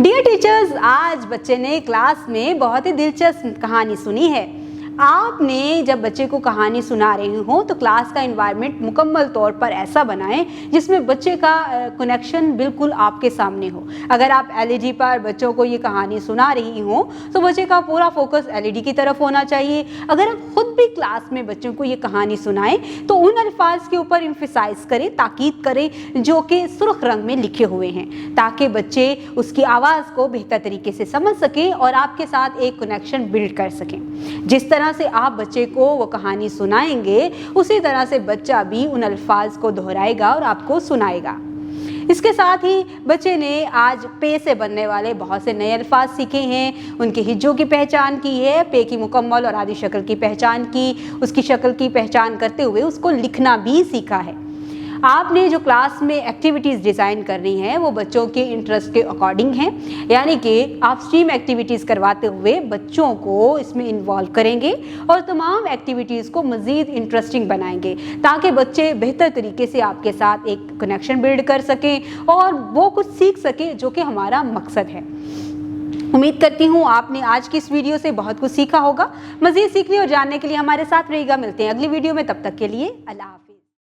Dear teachers, आज बच्चे ने क्लास में बहुत ही दिलचस्प कहानी सुनी है। आपने जब बच्चे को कहानी सुना रहे हो तो क्लास का एनवायरनमेंट मुकम्मल तौर पर ऐसा बनाएं जिसमें बच्चे का कनेक्शन बिल्कुल आपके सामने हो। अगर आप एलईडी पर बच्चों को ये कहानी सुना रही हो तो बच्चे का पूरा फोकस एलईडी की तरफ होना चाहिए। अगर आप खुद भी क्लास में बच्चों को ये कहानी सुनाएं तो उन अल्फाज के ऊपर एम्फसाइज करें, ताकीद करें जो कि सुर्ख रंग में लिखे हुए हैं, ताकि बच्चे उसकी आवाज़ को बेहतर तरीके से समझ सकें और आपके साथ एक कनेक्शन बिल्ड कर सकें। जिस तरह से आप बच्चे को वो कहानी सुनाएंगे उसी तरह से बच्चा भी उन अल्फाज को दोहराएगा और आपको सुनाएगा। इसके साथ ही बच्चे ने आज पे से बनने वाले बहुत से नए अल्फाज सीखे हैं, उनके हिज्जों की पहचान की है, पे की मुकम्मल और आधी शक्ल की पहचान की, उसकी शक्ल की पहचान करते हुए उसको लिखना भी सीखा है। आपने जो क्लास में एक्टिविटीज़ डिज़ाइन करनी है वो बच्चों के इंटरेस्ट के अकॉर्डिंग हैं, यानी कि आप स्ट्रीम एक्टिविटीज़ करवाते हुए बच्चों को इसमें इन्वॉल्व करेंगे और तमाम एक्टिविटीज़ को मज़ीद इंटरेस्टिंग बनाएंगे ताकि बच्चे बेहतर तरीके से आपके साथ एक कनेक्शन बिल्ड कर सकें और वो कुछ सीख सकें जो कि हमारा मकसद है। उम्मीद करती हूँ आपने आज की इस वीडियो से बहुत कुछ सीखा होगा। मज़ीद सीखने और जानने के लिए हमारे साथ रहिएगा। मिलते हैं अगली वीडियो में, तब तक के लिए अल्लाह हाफ़िज़।